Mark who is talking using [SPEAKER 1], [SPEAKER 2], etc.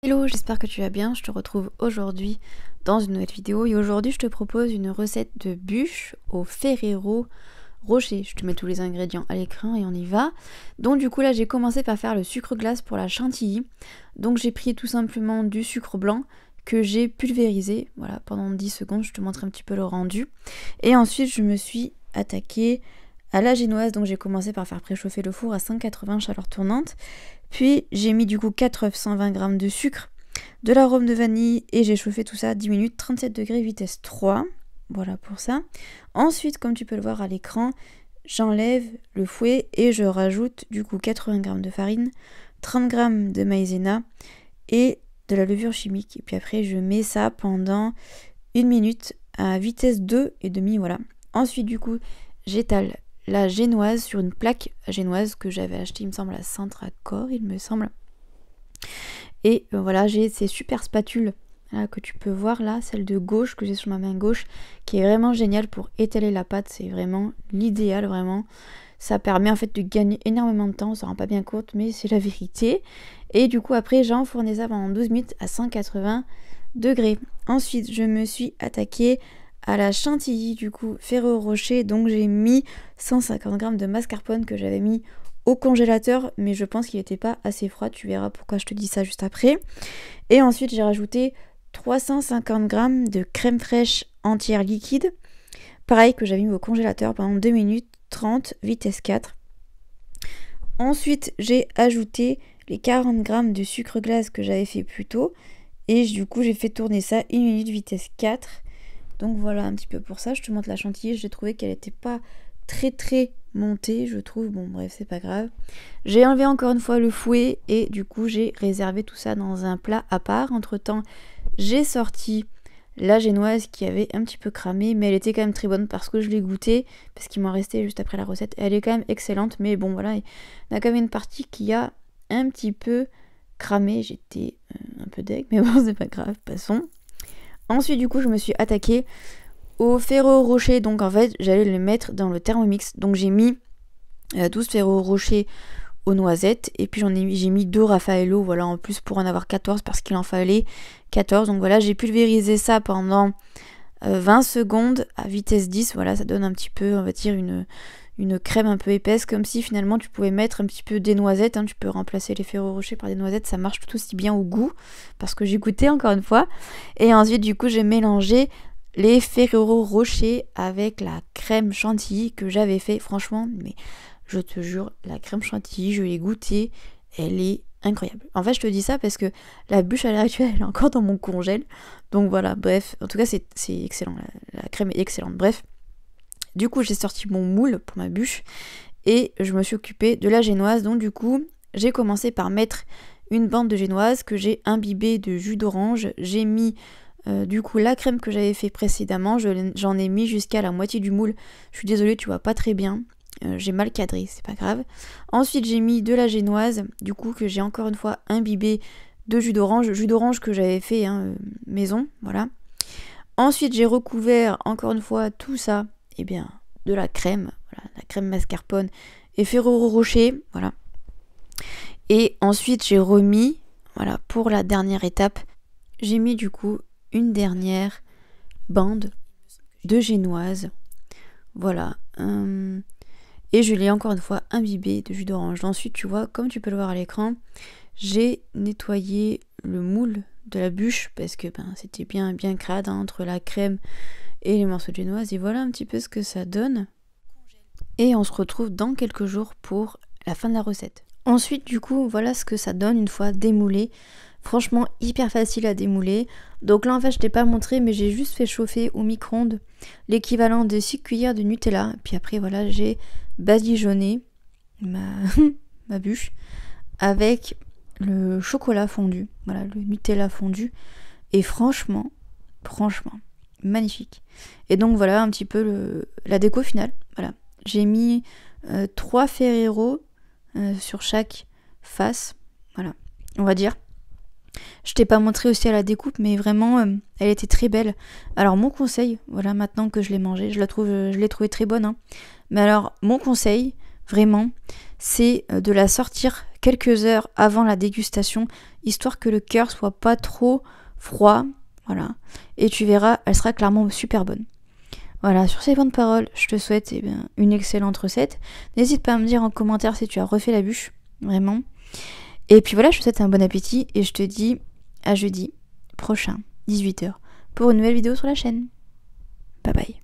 [SPEAKER 1] Hello, j'espère que tu vas bien. Je te retrouve aujourd'hui dans une nouvelle vidéo et aujourd'hui je te propose une recette de bûche au Ferrero Rocher. Je te mets tous les ingrédients à l'écran et on y va. Donc du coup là j'ai commencé par faire le sucre glace pour la chantilly. Donc j'ai pris tout simplement du sucre blanc que j'ai pulvérisé, voilà, pendant 10 secondes, je te montre un petit peu le rendu. Et ensuite je me suis attaquée à la génoise, donc j'ai commencé par faire préchauffer le four à 180 chaleur tournante. Puis j'ai mis du coup 4 œufs, 120 g de sucre, de l'arôme de vanille et j'ai chauffé tout ça 10 minutes, 37 degrés, vitesse 3. Voilà pour ça. Ensuite, comme tu peux le voir à l'écran, j'enlève le fouet et je rajoute du coup 80 g de farine, 30 g de maïzena et de la levure chimique. Et puis après, je mets ça pendant 1 minute à vitesse 2,5. Voilà. Ensuite, du coup, j'étale la génoise sur une plaque génoise que j'avais acheté, il me semble, à Centracor, il me semble. Et voilà, j'ai ces super spatules là, que tu peux voir là, celle de gauche que j'ai sur ma main gauche, qui est vraiment géniale pour étaler la pâte. C'est vraiment l'idéal, vraiment. Ça permet en fait de gagner énormément de temps, on s'en rend pas bien compte, mais c'est la vérité. Et du coup, après, j'ai enfourné ça pendant 12 minutes à 180 degrés. Ensuite, je me suis attaquée à la chantilly, du coup, Ferrero Rocher. Donc, j'ai mis 150 g de mascarpone que j'avais mis au congélateur, mais je pense qu'il n'était pas assez froid. Tu verras pourquoi je te dis ça juste après. Et ensuite, j'ai rajouté 350 g de crème fraîche entière liquide. Pareil, que j'avais mis au congélateur pendant 2 minutes 30, vitesse 4. Ensuite, j'ai ajouté les 40 g de sucre glace que j'avais fait plus tôt. Et du coup, j'ai fait tourner ça 1 minute, vitesse 4. Donc voilà un petit peu pour ça. Je te montre la chantilly. J'ai trouvé qu'elle n'était pas très montée, je trouve. Bon, bref, c'est pas grave. J'ai enlevé encore une fois le fouet et du coup, j'ai réservé tout ça dans un plat à part. Entre-temps, j'ai sorti la génoise qui avait un petit peu cramé, mais elle était quand même très bonne parce que je l'ai goûtée, parce qu'il m'en restait juste après la recette. Elle est quand même excellente, mais bon, voilà, il y a quand même une partie qui a un petit peu cramé. J'étais un peu deg, mais bon, c'est pas grave, passons. Ensuite, du coup, je me suis attaquée au Ferrero Rocher. Donc, en fait, j'allais le mettre dans le Thermomix. Donc, j'ai mis 12 Ferrero Rocher aux noisettes. Et puis, j'ai mis 2 Raffaello. Voilà, en plus, pour en avoir 14 parce qu'il en fallait 14. Donc, voilà, j'ai pulvérisé ça pendant 20 secondes à vitesse 10. Voilà, ça donne un petit peu, on va dire, une crème un peu épaisse, comme si finalement tu pouvais mettre un petit peu des noisettes, hein. Tu peux remplacer les Ferrero Rocher par des noisettes, ça marche tout aussi bien au goût, parce que j'ai goûté encore une fois. Et ensuite du coup j'ai mélangé les Ferrero Rocher avec la crème chantilly que j'avais fait. Franchement, mais je te jure, la crème chantilly, je l'ai goûtée, elle est incroyable. En fait je te dis ça parce que la bûche à l'heure actuelle elle est encore dans mon congèle, donc voilà, bref, en tout cas c'est excellent, la crème est excellente, bref. Du coup, j'ai sorti mon moule pour ma bûche et je me suis occupée de la génoise. Donc du coup, j'ai commencé par mettre une bande de génoise que j'ai imbibée de jus d'orange. J'ai mis du coup la crème que j'avais fait précédemment. J'en ai mis jusqu'à la moitié du moule. Je suis désolée, tu vois pas très bien. J'ai mal cadré, c'est pas grave. Ensuite, j'ai mis de la génoise, du coup que j'ai encore une fois imbibée de jus d'orange que j'avais fait maison, voilà. Ensuite, j'ai recouvert encore une fois tout ça, eh bien, de la crème, voilà, la crème mascarpone et Ferrero Rocher, voilà. Et ensuite, j'ai remis, voilà, pour la dernière étape, j'ai mis du coup une dernière bande de génoise, voilà. Et je l'ai encore une fois imbibé de jus d'orange. Ensuite, tu vois, comme tu peux le voir à l'écran, j'ai nettoyé le moule de la bûche parce que c'était bien crade entre la crème et les morceaux de génoise. Et voilà un petit peu ce que ça donne. Et on se retrouve dans quelques jours pour la fin de la recette. Ensuite, du coup, voilà ce que ça donne une fois démoulé. Franchement, hyper facile à démouler. Donc là, en fait, je t'ai pas montré, mais j'ai juste fait chauffer au micro-ondes l'équivalent de 6 cuillères de Nutella. Puis après, voilà, j'ai badigeonné ma bûche avec le chocolat fondu. Voilà, le Nutella fondu. Et franchement, magnifique. Et donc voilà un petit peu la déco finale. Voilà, j'ai mis 3 Ferrero sur chaque face. Voilà, on va dire. Je t'ai pas montré aussi à la découpe, mais vraiment, elle était très belle. Alors mon conseil, voilà, maintenant que je l'ai mangée, je l'ai trouvée très bonne. Mais alors mon conseil, vraiment, c'est de la sortir quelques heures avant la dégustation, histoire que le cœur soit pas trop froid. Voilà. Et tu verras, elle sera clairement super bonne. Voilà, sur ces bonnes paroles, je te souhaite une excellente recette. N'hésite pas à me dire en commentaire si tu as refait la bûche, vraiment. Et puis voilà, je te souhaite un bon appétit et je te dis à jeudi prochain, 18h, pour une nouvelle vidéo sur la chaîne. Bye bye.